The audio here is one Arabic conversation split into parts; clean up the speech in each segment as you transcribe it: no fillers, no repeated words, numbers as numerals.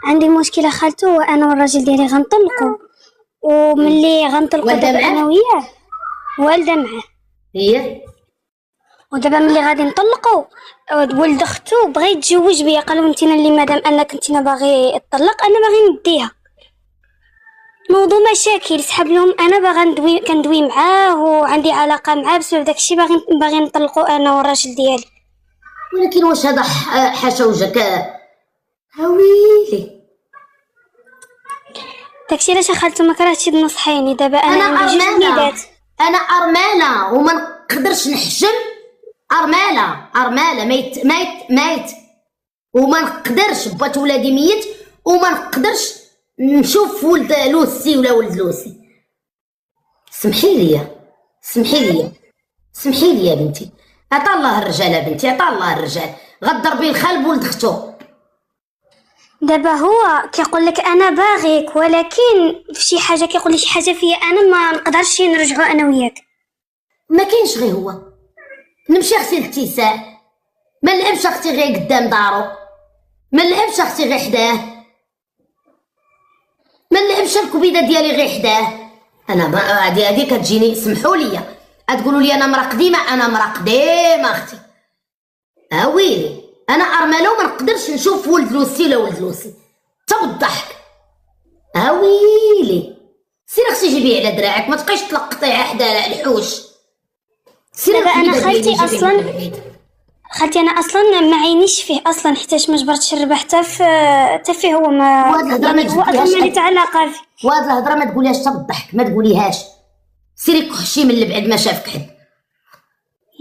عندي مشكله خالته، انا والراجل ديالي غنطلقوا، وملي غنطلقوا دابا انا وياه والده معاه هي ودابا ملي غادي نطلقوا ولد اختو بغى يتزوج بيا، قالوا انت اللي مادام انك انت باغي تطلق انا باغي نديها. موضوع مشاكل سحب لهم، انا باغا كندوي معاه وعندي علاقه معاه، بسبب داكشي باغي نطلقوا انا والراجل ديالي. ولكن واش هذا حاشا وجهك هاويلي؟ داكشي علاش خالته ما كرهتش تنصحيني. دابا انا عندي جوج وليدات، انا ارمله وما نقدرش نحجم. ارمله ميت وما نقدرش، بات ولادي ميت وما نقدرش نشوف ولد لوسي ولا ولد لوسي. سمحي لي يا بنتي، عطا الله الرجال يا بنتي، عطا الله الرجال. غضربي الخال بولد اختو. دابا هو كيقول لك انا باغيك، ولكن في شي حاجه كيقول لي شي حاجه فيا انا ما نقدرش نرجعوا انا وياك. ما كاينش غير هو، نمشي اختي لاتساع، ما نلعبش اختي غير قدام دارو، ما نلعبش اختي غير حداه، ما نلعبش الكبيده ديالي غير حداه. انا هادي كتجيني، سمحوا لي تقولوا لي انا مرا قديمه، انا مرا قديمه اختي. ويلي انا ارمله وما نقدرش نشوف ولد لوسي ولا ولد لوسي حتى بالضحك. ويلي سير اختي جيبيه على دراعك، ما تبقايش تلقطيه حدا الحوش. دابا انا خالتي انا اصلا ما عينيش فيه اصلا، حيتاش ما جبرتش الربح حتى فيه هو ما يعني هو اصلا مالي علاقه فيه. وهاد الهضره ما تقوليهاش حتى بالضحك، ما تقوليهاش. سيري كحشي من اللي بعد ما شافك حد.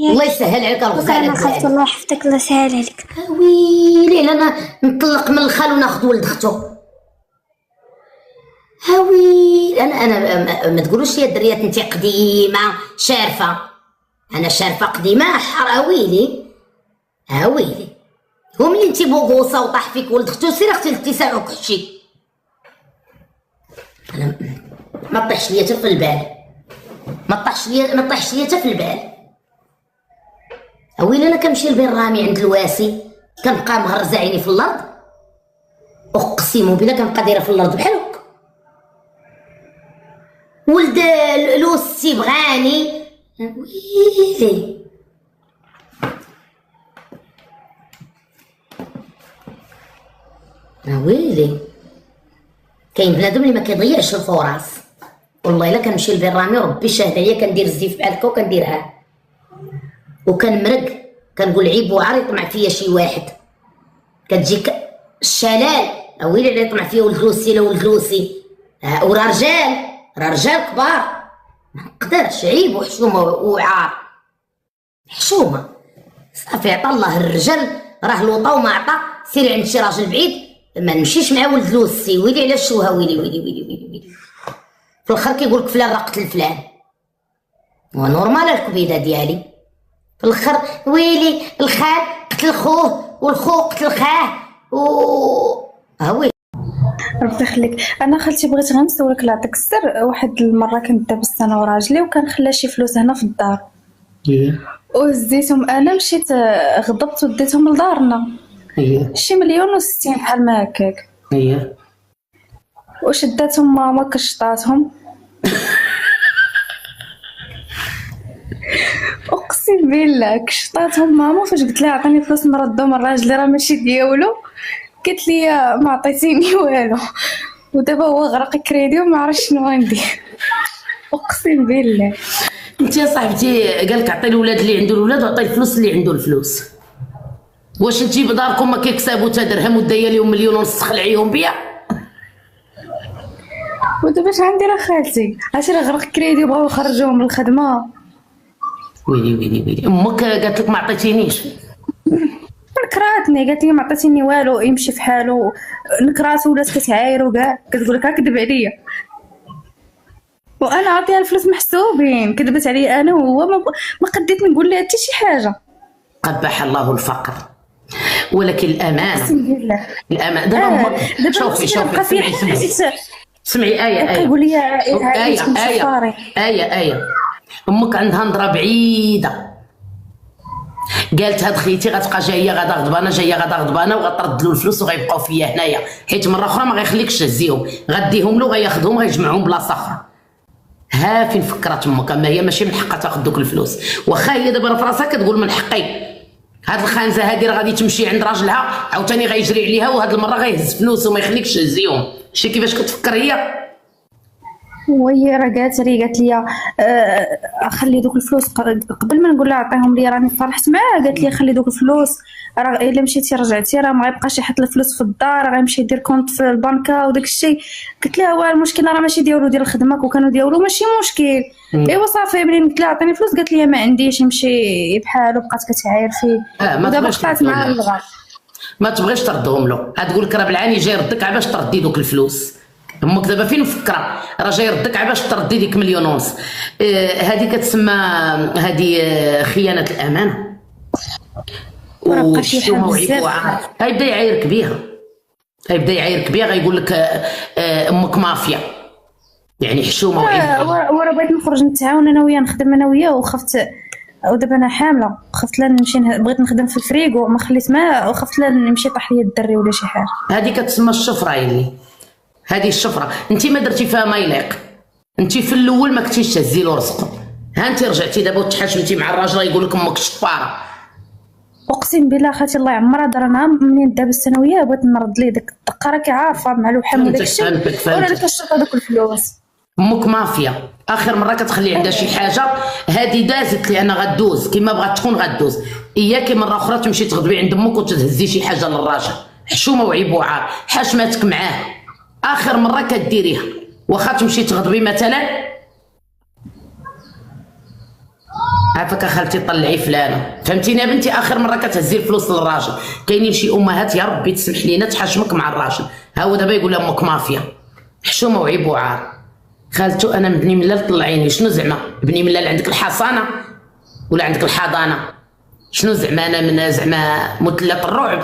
الله يسهل عليك الغزاله. انا خالتي الله يحفظك، الله يسهل عليك. ويلي انا نطلق من الخال وناخذ ولد اختو. هاوي انا ما تقولوش يا الدريات انت قديمه شارفه. انا شارفه قديمه هاويلي هو ملي انت بوغوصه وطاح فيك ولد اختو، سير اختي لاتساع وكحشي. انا ما طيحش ليا حتى في البال، ما طيحش ليا حتى في البال. ويلي انا كنمشي لبين رامي عند الواسي، كنبقى مهرزه عيني في الارض، اقسم بالله كنبقى دايره في الارض بحال هكا. ولد لوسي بغاني. ويلي كاين بنادم اللي ما كيضيعش الفرص. والله الا كنمشي لبين رامي ربي شاهد عليا، كندير الزيف بحال هكا وكنديرها وكنمرق، كنقول عيب وعار يطمع فيا شي واحد. كتجيك الشلال ويلي اللي يطمع فيا ولد لوسي لا ولد لوسي. ورا رجال كبار، ما نقدرش، عيب وحشومه وعار. حشومه صافي، عطا الله الرجال، راه لوطا وما عطا. سيري عند شي راجل بعيد، ما نمشيش مع ولد لوسي. ويلي على الشوهه، ويلي في الاخر كيقولك فلان راه قتل فلان، ونورمال الكبيده ديالي. في الاخر ويلي الخال قتل خوه والخو قتل خاه ويلي. ربي يخليك. انا خالتي بغيت غير نسولك الله يعطيك السر. واحد المره كنت دابست انا وراجلي وكان خلا شي فلوس هنا في الدار، وهزيتهم انا، مشيت غضبت وديتهم لدارنا. شي 1,060,000 بحال ما هكاك. وشداتهم ماما كشطاتهم. اقسم بالله كشطاتهم ماما. فاش قلت لها عطيني فلوس نردهم الراجل راه ماشي ديالو، قالت لي ما عطيتيني والو، ودابا هو غرق كريدي وما عرفش شنو غندير. اقسم بالله. انت يا صاحبتي قالك عطي الولاد اللي عنده الولاد وعطي الفلوس اللي عنده الفلوس. واش انتي بداركم ما كيكسبوا تا درهم ودايا لهم 1,500,000 خلعيهم بيا؟ ودابا اش غندير اخالتي؟ عرفتي راه غرق كريدي وبغاو يخرجوهم من الخدمه. ويلي امك قالت لك ما عطيتينيش؟ نكراتني، قالت لي ما عطيتيني والو، يمشي في حاله. نكراتو ولات كتعاير وكاع كتقول لك كذب عليا، وانا عطيها الفلوس محسوبين. كذبت عليا انا وهو، ما قديت نقول لها حتى شي حاجه. قبح الله الفقر. ولكن الامانه، بسم الله الامانه. دابا شوفي سمعي آية كيقول لي آية امك عندها نظره بعيده. قالت هاد خيتي غتبقى جايه غادا غضبانه جايه غادا غضبانه وغترد له الفلوس وغيبقاو فيا هنايا، حيت مره اخرى ما غيخليكش تهزيهم، غديهم له غياخذهم غيجمعهم بلاصه اخرى. ها فين فكرت امك؟ اما هي ماشي من حقها تاخذ دوك الفلوس، واخا هي دابا في راسها كتقول من حقي. هاد الخانزه هادي راه غادي تمشي عند راجلها عاوتاني غيجري عليها، وهاد المره غيهز فلوس وما يخليكش تهزيهم. شتي كيفاش كتفكر هي؟ وهي راه قالت لي خلي دوك الفلوس قبل ما نقول لها عطيهم لي راني فرحت معاه. قالت لي خلي دوك الفلوس، راه الا مشيتي رجعتي راه ما غيبقاش يحط الفلوس في الدار، غيمشي يدير كونط في البنكه وداك الشيء. قلت لها هو المشكل راه ماشي ديال الخدمه، وكانوا ديالو ماشي مشكل. ايوا صافي ملي قلت لها عطيني فلوس قالت لي ما عنديش، يمشي بحالو بقات كتعاير فيه. ما ودابا تبغيش قطعت تردهم معاه له. الغار. ما تبغيش تردهم له، تقول لك راه بالعاني جاي يردك على باش تردي دوك الفلوس. امك دابا فين مفكره؟ راه جاي يردك على باش تردي ديك 1.5 مليون. هذه كتسمى هذه خيانه الامانه. وشتومه وعيب وعار. غيبدا يعايرك بيها، غيبدا يعايرك بيها، غيقول لك امك مافيا، يعني حشومه وعيب. ورا بغيت نخرج نتعاون انا وياه، نخدم انا وياه، وخفت ودابا انا حامله، خفت لا نمشي بغيت نخدم في الفريغو ما خليت ما، وخفت لا نمشي طاح لي الدري ولا شي حاجه. هذه كتسمى الشفره يلي، هذه الشفره انت ما درتي فيها ما يليق. انت في الاول ما كنتيش تهزي له رزقه، ها انت رجعتي دابا وتحاشمتي مع الراجل يقول لك امك شفاره. اقسم بالله خالتي الله يعمرها درنا منين دابا الثانويه بغيت نرد ليه داك الدقه، راكي عارفه مع الوحام وداك الشيء، ولا ديك الشرطه دوك الفلوس. امك مافيا، اخر مره كتخلي عندها شي حاجه هذه دازت لان غدوز كما بغات تكون غدوز. اياكي مره اخرى تمشي تغضبي عند امك وتهزي شي حاجه للراجل، حشومه وعيب وعار، حاشماتك معاه اخر مره كديريها. واخا تمشي تغضبي مثلا، عافاك خالتي طلعي فلانه، فهمتيني يا بنتي؟ اخر مره كتهزي الفلوس للراجل. كاينين شي امهات يا ربي تسمح لينا تحاشمك مع الراجل، ها هو دابا يقول امك مافيا، حشومه وعيب وعار. خالتو انا بني ملال طلعيني، شنو زعما بني ملال؟ عندك الحصانه ولا عندك الحضانه؟ شنو زعما انا من زعما مثلث الرعب؟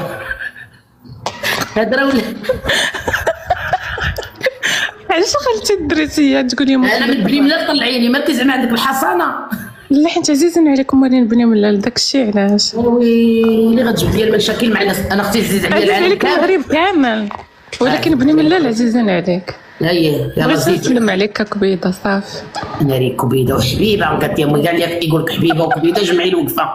هذا راه ولا علاش خلتي دريتي تقولي انا من بني ملال طلعيني، مالك زعما عندك الحصانه؟ لا حيت عزيزين عليكم مالين بني ملال داك الشيء علاش ويلي غتجيب لي المشاكل مع الناس. انا اختي عزيز عليا عزيز عليك المغرب كامل، ولكن بني ملال عزيزين عليك. هيا يلا بغيت زيد. نسلم عليك كبيضه صافي. انا ريك كبيده وحبيبه وقالت امي قال لي يقول لك حبيبه وكبيده جمعي الوقفه.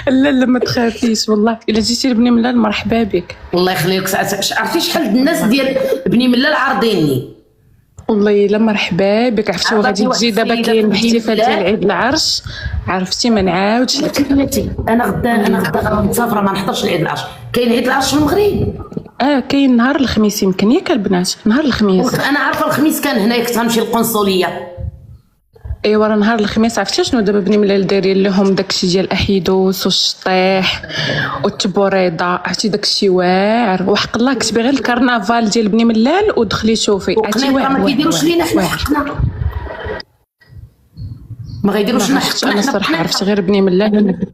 لا ما تخافيش والله، الا جيتي لبني ملال مرحبا بك. الله يخليك. ساعات عرفتي شحال الناس ديال بني ملال عارضيني والله الا مرحبا بك. عرفتي عرفتي وغادي واحد تجي دابا السيدة كاين في الاحتفال بلاد. ديال عيد العرش، عرفتي ما نعاودش لك. بنتي انا غدا غادي مسافره ما نحضرش العيد العرش. كاين عيد العرش في المغرب؟ كاين نهار الخميس يمكن ياك البنات، نهار الخميس. انا عارفه الخميس كان هنايا كنت غنمشي للقنصليه. ايوا راه نهار الخميس عرفتي شنو دابا بني ملال دايرين لهم داكشي ديال الاحيدوس والشطيح والتبوريضه، عرفتي داكشي واعر. وحق الله كتبي غير الكرنفال ديال بني ملال ودخلي شوفي عرفتي وقنيطره واعر ما كيديروش لينا حنا حقنا، ما غيديروش لنا حقنا. انا الصراحه عرفت غير بني ملال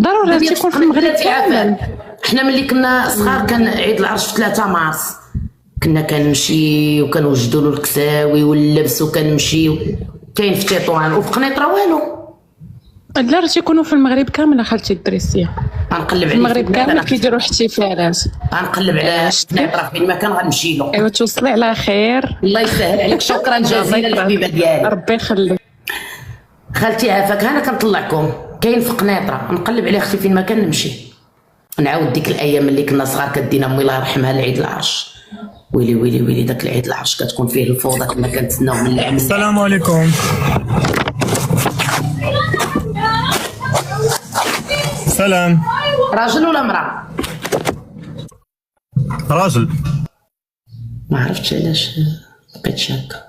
ضروري غادي تكون في المغرب كامل. حنا ملي كنا صغار كان عيد العرش في 3 مارس، كنا كنمشي وكنوجدوا له الكساوي واللبس وكنمشيو. كاين في تطوان وفي قنيطره والو. لا راه تيكونوا في المغرب كامل خالتي الدريسيه، غنقلب في عليه المغرب كامل كيديروا احتفالات. غنقلب على قنيطره فين ما كان غنمشي له. ايوا توصلي على خير. الله يسهل عليك. شكرا جزيلا الحبيبه ديالي. ربي يخليك خالتي عافاك. انا كنطلعكم كاين في قنيطره نقلب عليه اختي فين ما كان نمشي. نعاود ديك الايام اللي كنا صغار كدينا امي الله يرحمها لعيد العرش. ويلي ويلي ويلي داك العيد العرش كتكون فيه الفوضى، كنا كنتسناو من العام. السلام عليكم. سلام. راجل ولا امراه؟ راجل. ما عرفتش علاش بقيت شاكه.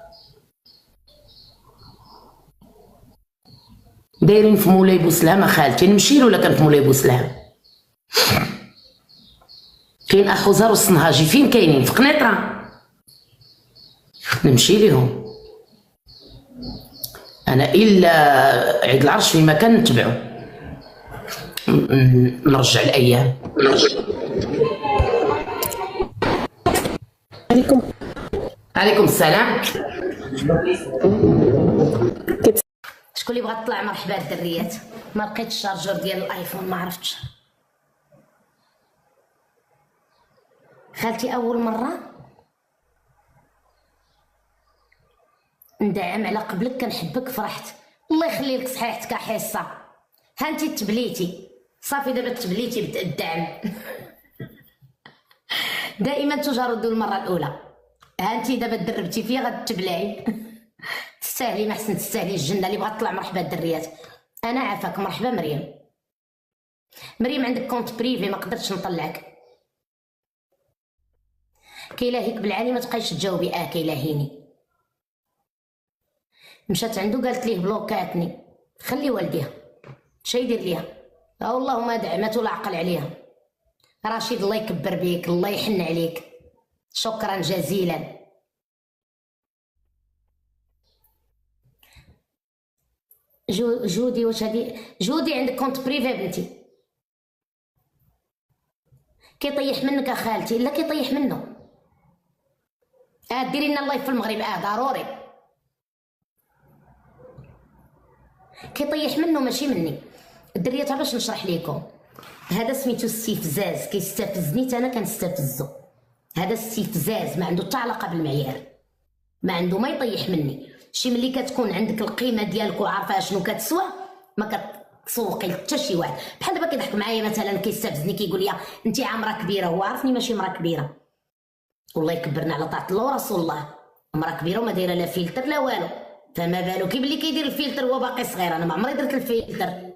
دايرين في مولاي بوسلام خالتي، نمشي له ولا كان في مولاي بوسلام؟ كاين اخوزار والصنهاجي فين كاينين؟ في قنيطره نمشي ليهم. انا الا عيد العرش في مكان نتبعو نرجع الايام. عليكم السلام. شكون اللي بغات تطلع مرحبا الدريات؟ ما لقيت الشارجور ديال الايفون، ما عرفتش. خالتي اول مره ندعم على قبلك، كنحبك، فرحت. الله يخلي لك صحيحتك حصه. ها انت تبليتي صافي، دابا تبليتي بالدعم. دائما تجرد المره الاولى. ها انت دابا دربتي فيا غتبلعي. تستاهلي، ما حسن تستاهلي الجنه. اللي بغات تطلع مرحبا الدريات. انا عافاك. مرحبا مريم. مريم عندك كونت بريفي، ما قدرتش نطلعك. كيلاهيك بالعاني ما تبقايش تجاوبي. كيلاهيني. مشات عنده قالت ليه بلوكاتني. خلي والديها شي يدير ليها. والله ما دعمت ولا عقل عليها. رشيد الله يكبر بيك، الله يحن عليك، شكرا جزيلا. جودي واش هادي؟ جودي عندك كونت بريفي بنتي. كيطيح منك خالتي؟ لا كيطيح منه. ديري لنا اللايف في المغرب. ضروري. كيطيح منه ماشي مني. الدريات باش نشرح لكم. هذا سميتو استفزاز، كيستفزني حتى انا كنستفزو. هذا استفزاز ما عنده حتى علاقه بالمعيار، ما عنده، ما يطيح مني. شي ملي كتكون عندك القيمه ديالك وعارفه شنو كتسوى ما كتسوقي حتى شي واحد. بحال دابا كيضحك معايا مثلا كيستفزني كيقول لي انت عامره كبيره، هو عارفني ماشي مرا كبيره. والله يكبرنا على طاعه الله ورسول الله. مرا كبيره وما دايره لا فلتر لا والو، فما بالك بلي كيدير الفلتر وهو باقي صغير. انا ما عمري درت الفلتر.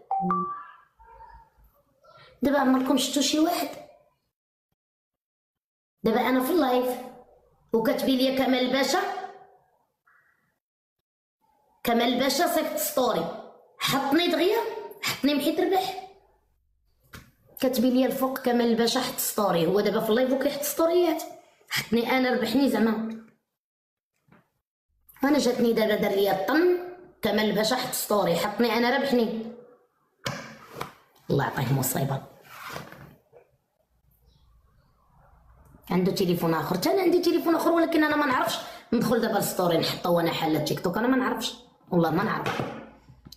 دابا عمركم شفتوا شي واحد؟ دابا انا في اللايف وكتبي لي كمال الباشا، كمال الباشا صيفط ستوري، حطني دغيا، حطني محيط ربح. كتبي لي الفوق كمال الباشا حط ستوري، هو دابا في اللايف وكيحط ستوريات. حطني انا ربحني زعما. انا جاتني دابا دار لي الطن كمال الباشا حط ستوري، حطني انا ربحني. الله يعطيه مصيبه. عنده تليفون اخر، حتى انا عندي تليفون اخر، ولكن انا ما نعرفش ندخل دابا الستوري نحطو وانا حاله تيك توك. انا ما نعرفش، والله ما نعرف.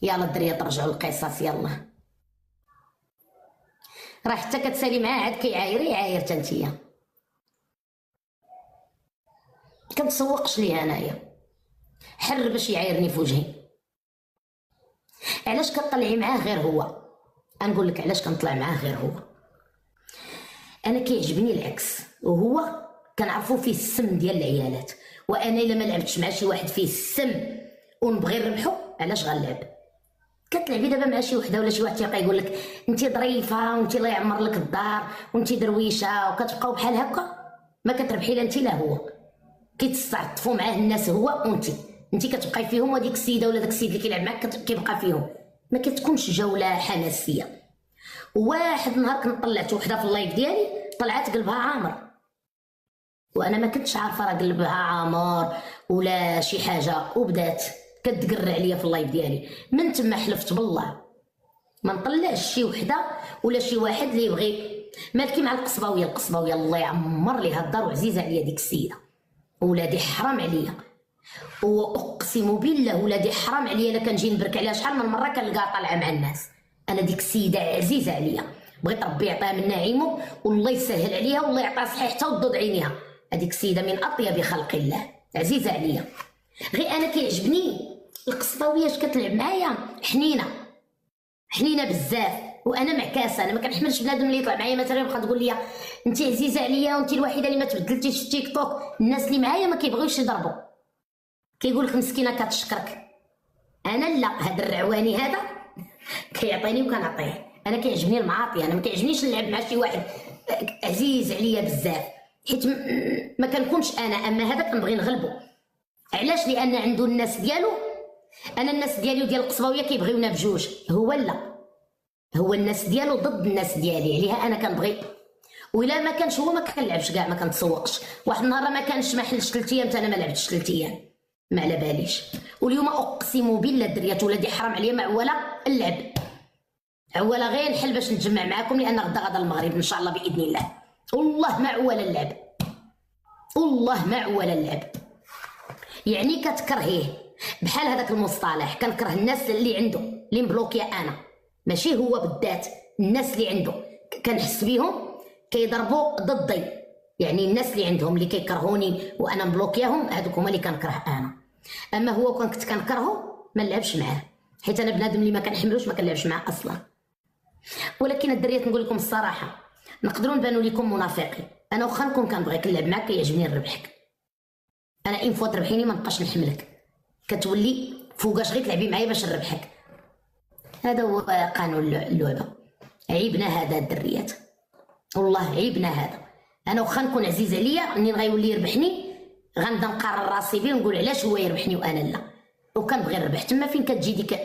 يلا الدريه ترجعوا للقصص. يلا راه حتى كتسالي معاه عاد يعاير حتى نتيا. كنتسوقش ليه انايا، حر باش يعايرني في وجهي. علاش كطلعي معاه غير هو؟ نقول لك علاش كنطلع معاه غير هو. انا كيعجبني العكس، وهو كنعرفو فيه السم ديال العيالات. وانا الا ما لعبتش مع شي واحد فيه السم ونبغي نربحو، علاش غنلعب؟ كتلعبي دابا مع شي وحده ولا شي واحد تيبقى يقول لك انت ظريفه وانت الله يعمر لك الدار وانت درويشه، وكتبقاو بحال هكا ما كتربحي لا انت لا هو. كيتستعطفوا معاه الناس هو وانت كتبقاي فيهم، وديك السيده ولا داك السيد اللي كيلعب معاك كيبقى فيهم. ما كتكونش جوله حماسيه. واحد النهار كنت طلعت وحده في اللايف ديالي طلعت قلبها عامر، وانا ما كنتش عارفه راه قلبها عامر ولا شي حاجه، وبدات كتقر عليا في اللايف ديالي. من تما حلفت بالله ما نطلعش شي وحده ولا شي واحد اللي يبغي. مالكي مع القصباويه الله يعمر ليها الدار وعزيزه عليا ديك السيده. ولادي حرام عليا، واقسم بالله ولادي حرام عليا. الا كنجي نبرك عليها شحال من مره كنلقاها طالعه مع الناس. انا ديك السيده عزيزه عليا، بغيت ربي يعطيها من نعيمه والله يسهل عليها والله يعطيها صحيحتها وضد عينيها. هذيك السيده من اطيب خلق الله، عزيزه عليا. غير انا كيعجبني القصباويه اش كتلعب معايا، حنينه بزاف. وانا معكاسه، انا ما كنحملش بنادم اللي يطلع معايا مثلا يبقى تقول لي انت عزيزه عليا وانت الوحيده اللي ما تبدلتيش في تيك توك. الناس اللي معايا ما كيبغيوش يضربوا، كيقول لك مسكينه كتشكرك. انا لا، هذا الرعواني هذا كيعطيني وكنعطيه. انا كيعجبني المعاطي، انا ما كيعجبنيش نلعب مع شي واحد عزيز عليا بزاف، حيت ما كنكونش انا. اما هذا كنبغي نغلبو. علاش؟ لان عنده الناس ديالو. انا الناس ديالي وديال القصباويه كيبغيونا بجوج، هو لا، هو الناس ديالو ضد الناس ديالي. عليها انا كنبغي، وإلا ما كانش هو ما كنلعبش كاع، ما كنتسوقش. واحد النهار ما كانش، ما حلش 3 ايام، انا ما لعبتش 3 ايام، ما على باليش. واليوم اقسم بالله الدريات ولادي حرام عليا معوله اللعب، عوله غير نحل باش نتجمع معاكم، لان غدا المغرب ان شاء الله باذن الله. والله معوله اللعب، والله معوله اللعب. يعني كتكرهيه بحال هذاك المصطلح كنكره الناس اللي عنده اللي مبلوكيا انا، ماشي هو بالذات، الناس اللي عنده كنحس بيهم كيضربوا ضدي، يعني الناس اللي عندهم اللي كيكرهوني وانا مبلوكياهم هذوك هما اللي كنكره انا. اما هو كنت كنكرهه ما نلعبش معاه، حيت انا بنادم اللي ما كنحملوش ما كنلعبش معاه اصلا. ولكن الدريات نقول لكم الصراحه نقدروا نبانوا لكم منافقين، انا واخا نكون كنبغيك نلعب معاك كيعجبني نربحك، انا ان فوا تربحيني ما نبقاش نحملك، كتولي فوقاش غير تلعبي معايا باش نربحك. هذا هو قانون اللعبه. عيبنا هذا الدريات، والله عيبنا هذا. انا واخا نكون عزيز عليا منين غيولي يربحني غنبدا نقارن راسي بيه ونقول علاش هو يربحني وانا لا، وكنبغي نربح. تما فين كتجي ديك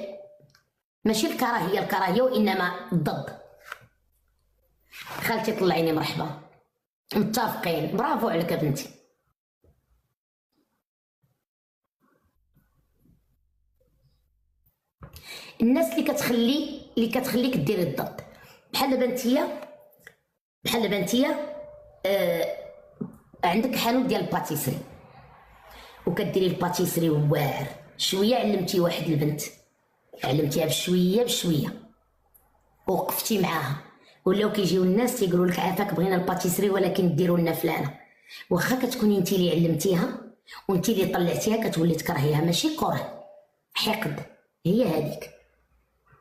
ماشي الكراهيه وانما الضد. خالتي طلعيني مرحبا، متفقين، برافو عليك يا بنتي. الناس اللي كتخليك ديري الضد، بحال دابا انتيا عندك حانوت ديال الباتيسري وكديري الباتيسري واعر، شويه علمتي واحد البنت، علمتيها بشويه وقفتي معاها، ولاو كيجيو الناس تيقولوا لك عافاك بغينا الباتيسري ولكن ديروا لنا فلانه. واخا كتكوني انت اللي علمتيها وانت اللي طلعتيها كتولي تكرهيها، ماشي كره، حقد. هي هذيك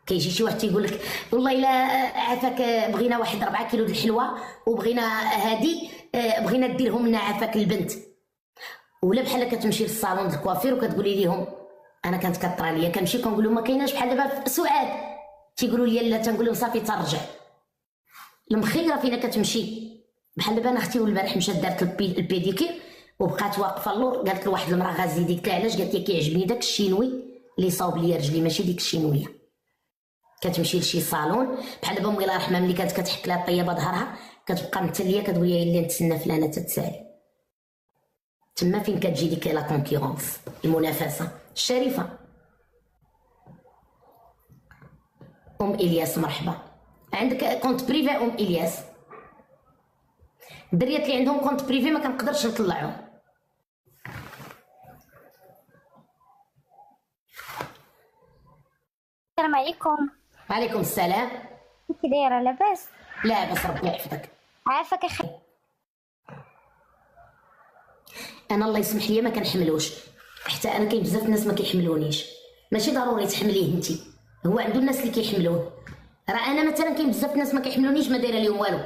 كيجي شي واحد تيقول لك والله الا عافاك بغينا واحد 4 كيلو د الحلوه وبغينا هادي بغينا ديرهم لنا عافاك البنت. ولا بحال كتمشي للصالون د الكوافير وكتقولي لهم انا كانت كطرى ليا، كنمشي كنقول لهم ما كايناش بحال دابا في سعاد، تيقولوا لي لا، تنقول لهم صافي ترجع. المخيره فينا كتمشي. بحال دابا انا اختي والبارح مشات دارت البيديكير وبقات واقفه اللور، قالت لواحد المراه غازي قلت لها علاش؟ قالت لي كيعجبني داك الشينوي اللي صاوب ليا رجلي ماشي ديك الشينويه. كتمشي لشي صالون بحال دابا امي الله يرحمها ملي كانت كتحك لها الطيبه ظهرها كتبقى متليه كتقول لي اللي نتسنى فلانه تتسالي. تما فين كتجي ديك لا كونكورونس، المنافسه الشريفه. الياس مرحبا، عندك كونت بريفي الياس؟ الدريات اللي عندهم كونت بريفي ما كنقدرش نطلعهم. السلام عليكم. وعليكم السلام. كي دايره؟ لاباس؟ لا بس ربي يحفظك. عافاك اخي. انا الله يسمح لي ما كنحملوش، حتى انا كاين بزاف الناس ما كيحملونيش، ماشي ضروري تحمليه انت، هو عنده الناس اللي كيحملوه. راه انا مثلا كاين بزاف الناس ما كيحملونيش ما دايره لهم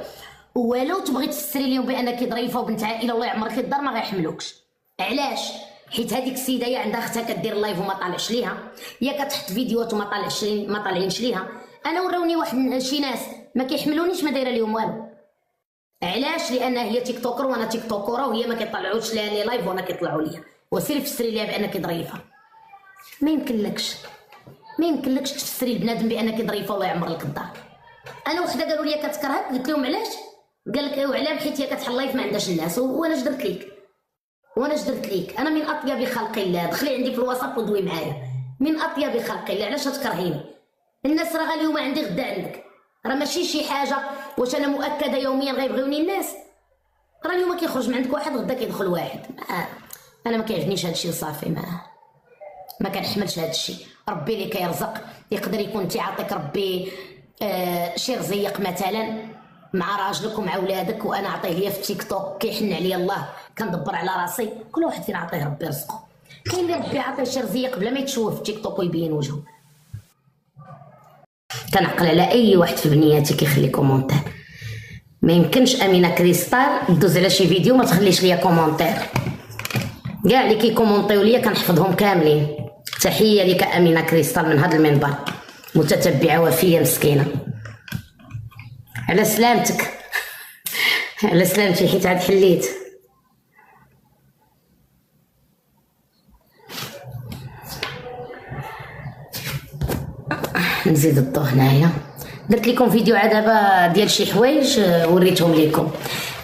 والو تبغي تفسري لهم بانك ظريفه وبنت عائله الله يعمرك الدار ما غيحملوكش. علاش؟ حيت هذيك السيده يا عندها اختها كدير لايف وما طالعش ليها، يا كتحط فيديوهات وما طالعينش ليها. انا وراوني واحد شي ناس ما كيحملونيش ما دايره لهم والو. علاش؟ لان هي تيك توكر وانا تيك توكره وهي ما كيطلعوش ليها لي لايف وانا كيطلعوا ليا، وسيري فسري ليها بانك ظريفه. ما يمكنلكش تفسري البنادم بانك ظريفه الله يعمر لك الدار. انا وحده قالوا لي كتكرهك، قلت لهم علاش؟ قال لك وعلاه؟ حيت هي كتحل لايف ما عندهاش الناس، وانا اش درت ليك؟ انا من اطيب خلق الله، دخلي عندي في الوسط ودوي معايا، من اطيب خلق الله، علاش تكرهيني؟ الناس راه اليوم عندي غدا عندك، راه ماشي شي حاجه واش انا مؤكده يوميا غيبغيوني الناس. راه اليوم كيخرج من عندك واحد غدا كيدخل واحد. انا ما كيعجبنيش هذا الشيء صافي، ما كنحملش هذا الشيء. ربي اللي كيرزق، يقدر يكون تيعطيك ربي شي رزيق مثلا مع راجلك ومع ولادك، وانا عطيه ليا في التيك توك كيحن عليا الله كندبر على راسي. كل واحد فينا عطيه ربي رزقه. كاين اللي ربي عطيه شي رزيق بلا ما يتشوف في التيك توك ويبين وجهه. كنعقل على اي واحد في بنياتي كيخلي كومونتير. ما يمكنش امينه كريستال دوز على شي فيديو ما تخليش ليا كومونتير. كاع اللي كيكومونطيو ليا كنحفظهم كاملين. تحيه لك امينه كريستال من هذا المنبر، متتبعه وفيه مسكينه. على سلامتك على سلامتي حيت عاد حليت. نزيد الضو هنايا. درت لكم فيديو عاد دابا ديال شي حوايج وريتهم لكم،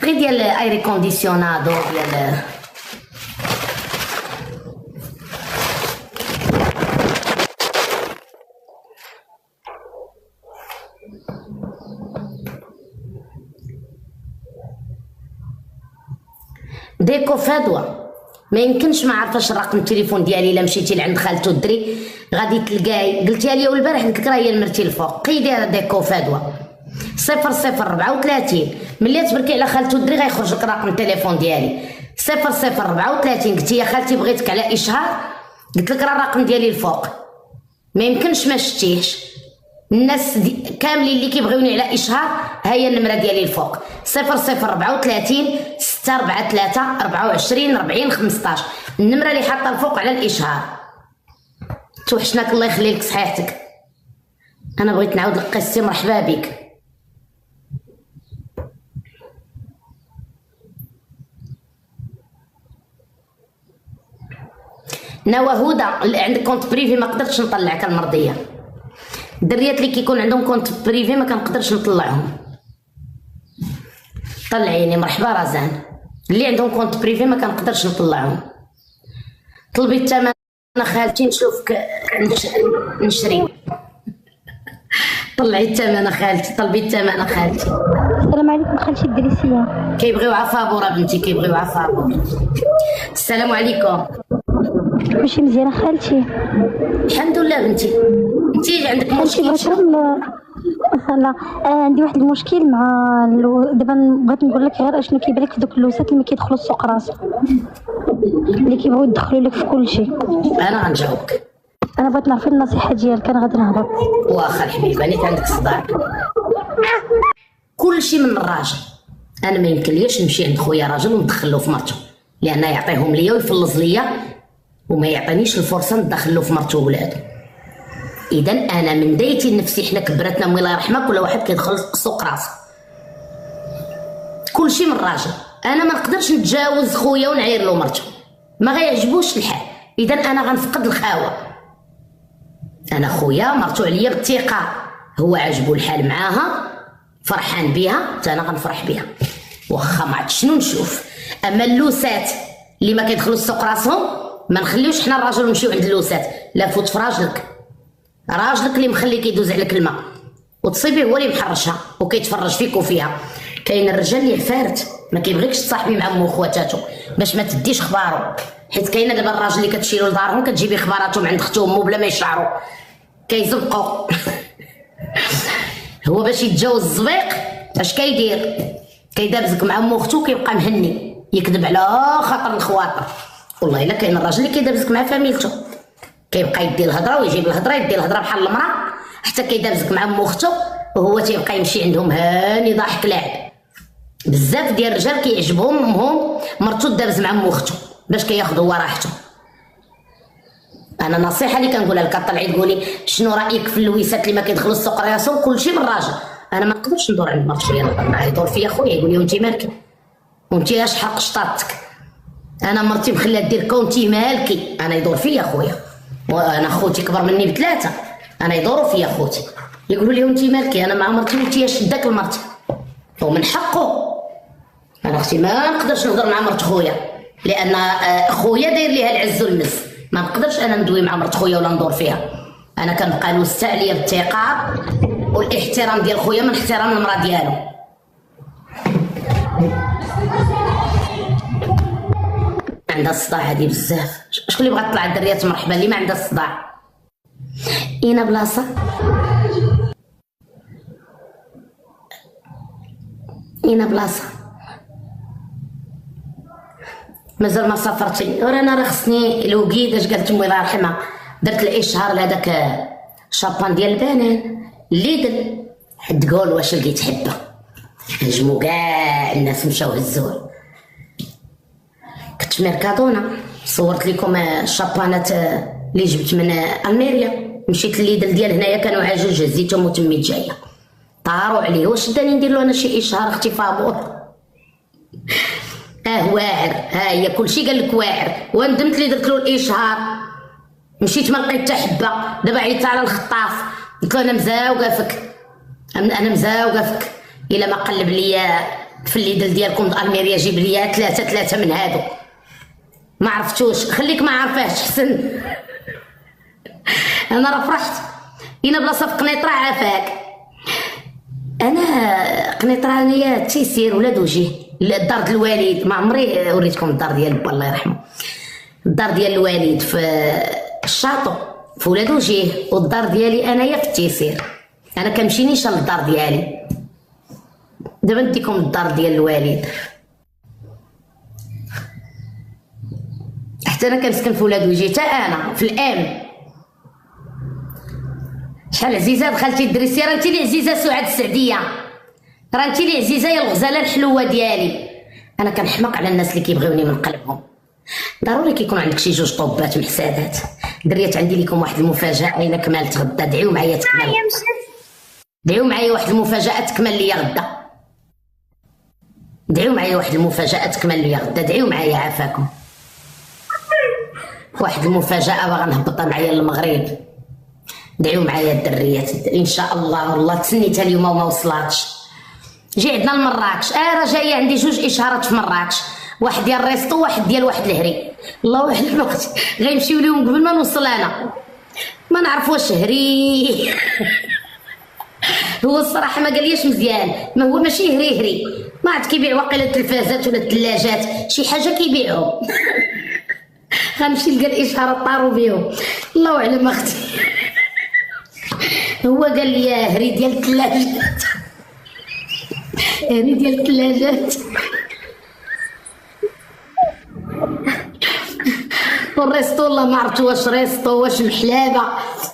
غير ديال ايري كونديسيونادو ديال ديكو فدوى ما يمكنش ما عرفاش الرقم التليفون ديالي. الا مشيتي لعند خالته الدري غادي تلقاي، قلتيها لي البارح قلت لك راه هي المرتي الفوق، قيدي ديكو فادوه 0034. ملي تبركي على خالته الدري غيخرج لك رقم التليفون ديالي 0034. قلتي يا خالتي بغيتك على اشهار، قلت لك راه الرقم ديالي الفوق. ما يمكنش ما شتيهش. الناس كاملين اللي كيبغيوني على اشهار ها هي النمره ديالي الفوق 0034 643 24 40 15. النمره اللي حاطه الفوق على الاشهار. توحشناك الله يخلي لك صحيحتك. انا بغيت نعاود لك قصتي. مرحبا بك. نوا هدى اللي عندك كونت بريفي ما قدرتش نطلعك المرضيه. الدريات اللي كيكون عندهم كونت بريفي ما كنقدرش نطلعهم. طلعيني. مرحبا رزان. اللي عندهم كونت بريفي ما كنقدرش نطلعهم. طلبي الثمن خالتي نشوفك نشري. طلعي الثمن خالتي. طلبي الثمن خالتي. السلام عليكم خالتي الدريسيه. كيبغيو عفابوره بنتي كيبغيو عفابوره. السلام عليكم. ماشي مزيانه خالتي؟ الحمد لله بنتي. انتي عندك مشكل؟ لا عندي واحد المشكل مع دابا بغيت نقول لك غير اشنو كيبان لك في دوك اللوسات اللي ما كيدخلوا السوق راسه اللي كيبغيو يدخلوا لك في كل شيء. انا غنجاوبك. انا بغيت نعرف النصيحه ديالك. انا غادي نهبط. واخا الحبيبه انت عندك صداع. كل شيء من الراجل. انا ما يمكنليش نمشي عند خويا راجل وندخلو في مرته لانه يعطيهم ليا ويفلص ليا وما يعطينيش الفرصه ندخلو في مرته وولادو. اذا انا من دايتي نفسي حنا كبرتنا امي الله يرحمها كل واحد كيدخل السوق راسه. كل شيء من الراجل. انا ما نقدرش نتجاوز خويا ونعير له مرته ما غيعجبوش الحال. اذا انا غنفقد الخاوه. انا خويا مرتو عليا بالثقه، هو عاجبو الحال معاها فرحان بها حتى انا غنفرح بها واخا ما عرفت شنو نشوف. اما اللوسات اللي ما كيدخلوا السوق راسهم ما نخليوش حنا الراجل نمشيو عند اللوسات. لا فوت في راجلك اللي مخليك يدوز عليك الماء وتصيبيه هو اللي محرشها وكيتفرج فيك وفيها. كاين الرجال اللي عفارت ما كيبغيكش تصاحبي مع مو خواتاتو باش ما تديش خبارو، حيت كاينه دابا الراجل اللي كتشيلو لدارهم كتجيبي خباراتهم عند اختو وامو بلا ما يشعروا كيزنقوا. هو باش يتجاوز الزبيق اش كيدير؟ كيدابزك مع مو اختو كيبقى مهني يكذب على خاطر الخواطر. والله الا كاين الراجل اللي كيدابزك مع فاميلته كيبقى يدي الهضره ويجيب الهضره يدي الهضره بحال المراه حتى كيدابزك مع مو اختو وهو تيبقى يمشي عندهم هاني ضاحك لاعب. بزاف ديال الرجال كيعجبهم امهم مرتو دابز مع مو اختو باش كياخذوا هو راحته. انا نصيحه اللي كنقولها لك طلعي تقولي شنو رايك في اللويسات اللي ما كيدخلوا السوق راسهم. كلشي من الراجل. انا ما نقدرش ندور عند مرت خويا نهضر معاه يدور فيا خويا يقول لي وانت مالك وانت اش حق شطاتك. انا مرتي مخليها دير كونتي مالكي. انا يدور فيا خويا وانا خوتي كبر مني بثلاثه انا يدوروا فيا خوتي يقولوا لي وانت مالكي. انا مع مرتي وانت اش شداك لمرتي ومن حقه. انا اختي ما نقدرش نهضر مع مرت خويا لان خويا داير ليها العز والنس. ما نقدرش انا ندوي مع مرت خويا ولا ندور فيها. انا كنبقى نوسع عليا بالثقه والاحترام ديال خويا من احترام المراه ديالو. عندها الصداع هادي بزاف. شكون اللي بغات تطلع الدريات مرحبا اللي ما عندها الصداع. اين بلاصه اين بلاصه مازال ما سافرتي. وانا راه خصني الوكيد اش قالت امي الله يرحمها درت الاشهار لهداك شابان ديال البنان ليدل حد قول واش لقيت حبه هجموا كاع الناس مشاو هزوه. كنت في ميركادونا صورت لكم الشابانات اللي جبت من الميريا. مشيت لليدل ديال هنايا كانوا عاجوج هزيتهم وتميت جايه طاروا عليه واش داني ندير له انا شي اشهار اختي فابور. واعر ها هي كلشي قال لك واعر وندمت لي درت له الاشهار. مشيت ما لقيت حتى حبه. دابا عيطت على الخطاف قلت له انا مزاوقه فيك انا مزاوقه فيك الا ما قلب ليا في الليدل ديالكم الميريا جيب ليا ثلاثه من هادو. ما عرفتوش خليك ما عارفاش حسن. انا راه فرحت. هنا بلاصه في قنيطره عافاك. انا قنيطره هي تيسير ولاد وجيه الدار ديال الوالد. ما عمري وريتكم الدار ديال با الله يرحمه. الدار ديال الوالد في الشاطو في ولاد وجيه، والدار ديالي انايا في التيسير. انا كنمشي نيشان للدار ديالي. دابا نديكم الدار ديال الوالد. حتى انا كنسكن في ولاد وجيه، حتى انا في الام. شحال عزيزه دخلتي الدريسي، راه انت اللي عزيزه سعاد السعديه، راه انت اللي عزيزه يا الغزاله الحلوه ديالي. انا كنحماق على الناس اللي كيبغيوني من قلبهم. ضروري كيكون عندك شي جوج طوبات محسادات. دريات عندي لكم واحد المفاجاه الا كملت غدا، دعيو معايا تكمل. دعيو معايا واحد المفاجاه تكمل ليا غدا. دعيو معايا واحد المفاجاه تكمل ليا غدا. دعيو معايا عافاكم. واحد المفاجاه باغا نهبطها معايا للمغرب. دعيو معايا الدريات ان شاء الله. والله تسنيتها اليوم وما وصلاتش. جي عندنا لمراكش، راه جايه عندي جوج اشهارات في مراكش، واحد ديال الريستو وواحد ديال واحد الهري. الله اعلم اختي غيمشيو ليهم قبل ما نوصل انا. ما نعرف واش هري هو الصراحه ما قاليش مزيان، ما هو ماشي هري، ما عاد كيبيع واقيلا التلفازات ولا الثلاجات، شي حاجه كيبيعهم. غنمشي نلقى الاشهارات طاروا بيهم. الله اعلم اختي. هو قال لي هري ديال الثلاجات، هري ديال الثلاجات. والريستو والله ما عرفت واش ريستو واش محلابه،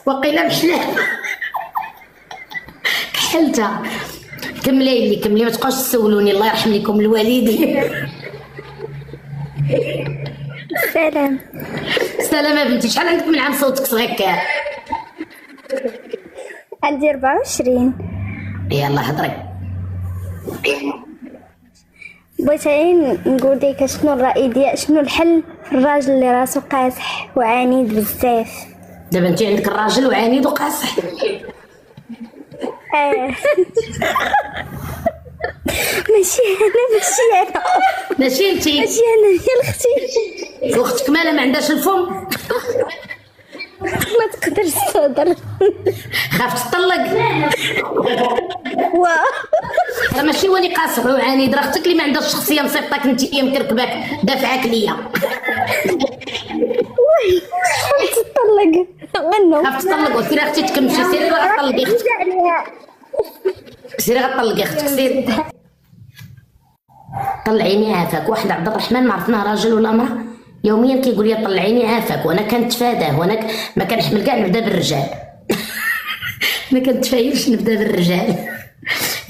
وقيله محلابه. كحلتها. كملي لي كملي، ما تبقاوش تسولوني. الله يرحم لكم الوالدين. سلام. سلام يا بنتي. شحال عندك من عام صوتك صغير كاع؟ عندي 24. يلا هضري. بغيت نقول لك شنو الرأي ديال شنو الحل في الراجل اللي راسو قاصح وعنيد بزاف. دابا انت عندك الراجل وعنيد وقاصح. ماشي انا ماشي انت. ماشي انا ديال اختي. واختك مالها ما عندهاش الفم؟ ما تقدرش تهضر. خاف تطلق. راه ماشي هو اللي قاصح وعنيد، راه اختك اللي ما عندهاش شخصيه مصيفطاك انت هي مكركباك دافعاك ليا. تطلق غنو. خاف تطلق. وسيري اختي تكمشي، سيري غطلقي اختك، سيري غطلقي اختك، سيري طلعيني عافاك. واحد عبد الرحمن ما عرفناه راجل ولا امراه يوميا كيقول لي طلعيني عافاك، وانا كنتفاداه، وانا ما كنحمل كاع نبدا بالرجال. ما كنتفايلش نبدا بالرجال.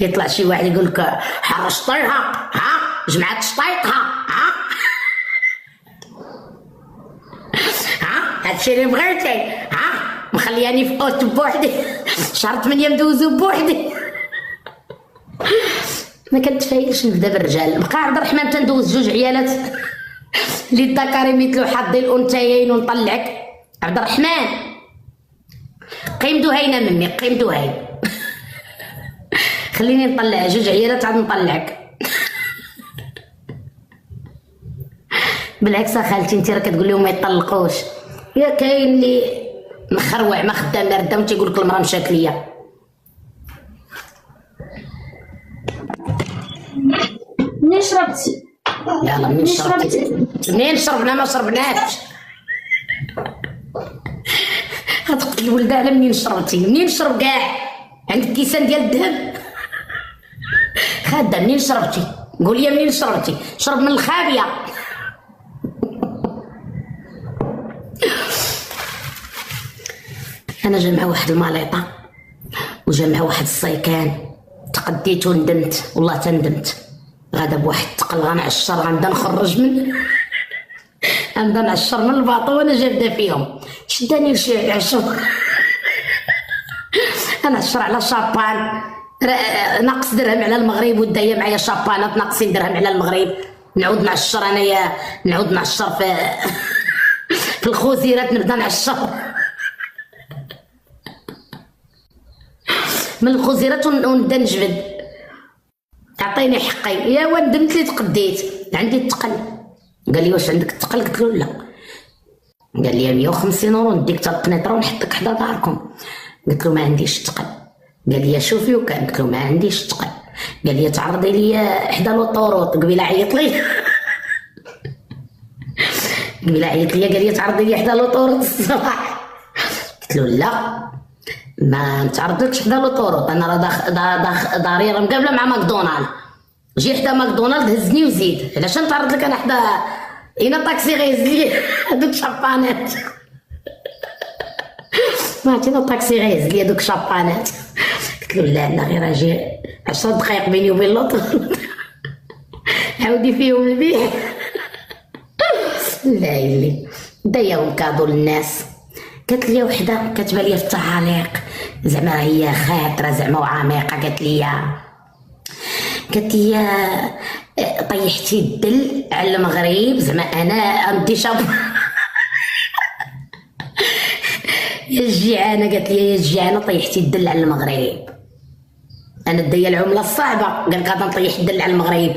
يطلع شي واحد يقول لك حرشطيها، ها جمعت شطيطها، ها هادشي اللي بغيتي، ها مخلياني في اوت بوحدي، شهر 8 ندوزو بوحدي. ما كنتفايلش نبدا بالرجال. بقى عبد الرحمن تندوز جوج عيالات للذكر مثل حظ الانثيين ونطلعك. عبد الرحمن قيم دهينه مني، قيم دهين. خليني نطلع جوج عيالات عاد نطلعك. بالعكس خالتي انت راه كتقول لهم ما يطلقوش. يا كاين اللي مخروع ما خدام لا ردا وانت يقول لك المراه مشات ليا. منين شربتي؟ يلا منين شربتي؟ منين شربنا؟ ما شربناش. غتقتل الولد على منين شربتي؟ منين شرب كاع؟ عندك كيسان ديال الذهب؟ خاده منين شربتي؟ قول لي منين شربتي؟ شرب من الخابيه. انا جا مع واحد الماليطه وجا مع واحد الصيكان، تقديت وندمت، والله تندمت. غادا بواحد الثقل غنعشر، غنبدا نخرج من غنبدا نعشر من الباطو وانا جابده فيهم. شداني لشي عشر. انا عشر على شابان ناقص درهم على المغرب، ودايا معايا شابانات ناقصين درهم على المغرب. نعود نعشر انايا، نعود نعشر في الخوزيرات، نبدا نعشر من الخزيرات ونبدا نجبد. عطيني حقي. يا ندمت لي تقديت، عندي الثقل. قال لي واش عندك الثقل؟ قلت له لا. قال لي 150 اورو نديك حتى القنيطره ونحطك حدا داركم. قلت له ما عنديش الثقل. قال لي شوفي وكان. قلت له ما عنديش الثقل. قال لي تعرضي لي حدا لوطوروط قبيله عيط لي. قبيله عيط ليا قال لي تعرضي لي حدا لوطوروط الصباح. قلت له لا ما نتعرضلكش حدا لوطوروط، انا راه داري راه مقابله مع ماكدونالد، جي حدا ماكدونالد هزني وزيد، علاش نتعرض لك انا حدا هنا طاكسي غيهز لي هذوك شابانات. ما عرفتي طاكسي غيهز لي هذوك شابانات. قلت له لا لا غير اجي 10 دقائق بيني وبين لوطوروط عاودي فيهم البيع. لا يلي دايهم كادو للناس. قالت لي وحده كاتبه لي في التعاليق زعما هي خاطره زعما وعميقه، قالت لي طيحتي الدل على المغرب زعما انا عندي شاب. يا الجيعانه، قالت لي يا الجيعانه طيحتي الدل على المغرب، انا دايا العمله الصعبه قال غادا نطيح الدل على المغرب.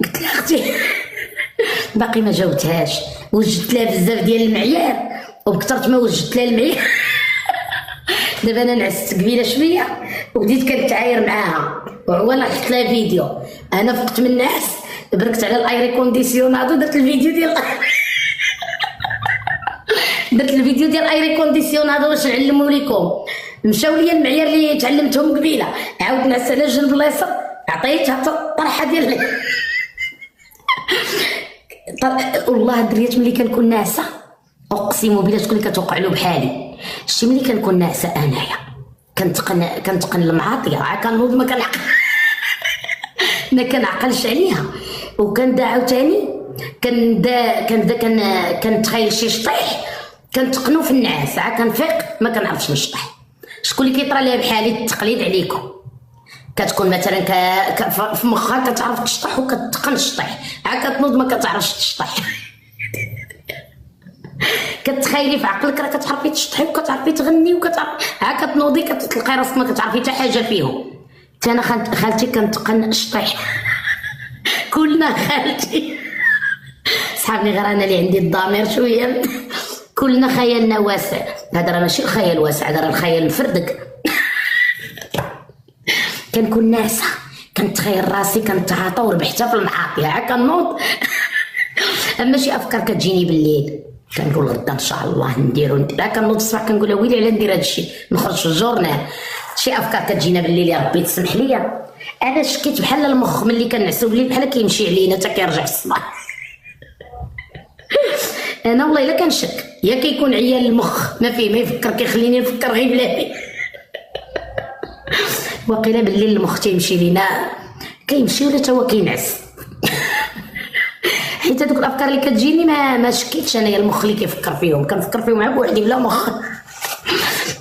قلت لها اختي باقي ما جاوبتهاش، وجدت لها بزاف ديال المعيار وبكثرت ما وجدت لها المعيار. دابا انا نعست قبيله شويه وبديت كنتعاير معاها، وعوالا حط لها فيديو انا فقت من الناس بركت على الايري كونديسيونادو درت الفيديو ديال درت الفيديو ديال الايري كونديسيونادو باش نعلمو ليكم. مشاو ليا المعيار اللي تعلمتهم قبيله، عاود نعس على الجنب اليسار عطيتها الطرحه ديال والله دريت ملي كنكون ناعسه اقسم بالله شكون اللي كتوقع له بحالي. شتي ملي كنكون ناعسه انايا كنتقن المعاطيه، عا كنوض ما كنعقلش عليها، وكندا عاوتاني كنتخيل شي شطيح كنتقنو في النعاس، عا كنفيق ما كنعرفش نشطح. شكون اللي كيطرى ليها بحالي التقليد عليكم، كتكون مثلا في مخها كتعرف تشطح وكتقن الشطيح، عا كتنوض ما كتعرفش تشطح. كتخيلي في عقلك راه كتعرفي تشطحي وكتعرفي تغني وكتعرفي، عا كتنوضي كتلقاي راسك ما كتعرفي حتى حاجه فيهم. انا خالتي كنتقن الشطيح. كلنا خالتي صحابني غير انا اللي عندي الضمير شويه. كلنا خيالنا واسع، هذا راه ماشي الخيال واسع، هذا راه الخيال مفردك. كنكون ناعسه كنتخيل راسي كنتعاطى وربحتها في المعاطيه، عا كنوض. اما شي افكار كتجيني بالليل كنقول غدا ان شاء الله نديرو، عا كنوض الصباح كنقول ويلي على ندير هادشي نخرج في الجورنال. شي افكار كتجينا بالليل يا ربي تسمح ليا. انا شكيت بحال المخ ملي كنعسو بالليل بحال كيمشي علينا حتى كيرجع في الصباح. انا والله الا كنشك يا كيكون عيال المخ ما فيه ما يفكر، كيخليني نفكر غير بلادي. وقيلا بالليل المخ تيمشي لينا كيمشي ولا تا هو كينعس. حيت هذوك الافكار اللي كتجيني ما شكيتش انايا المخ اللي كيفكر فيهم، كنفكر فيهم مع بوحدي بلا مخ.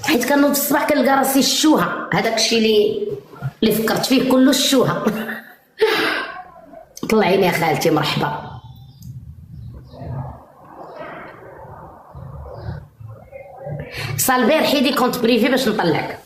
حيت كنوض الصباح كنلقى راسي الشوهه، هذاك الشيء اللي فكرت فيه كله الشوهه. طلعيني يا خالتي مرحبا. صالبير حيدي كونت بريفي باش نطلعك.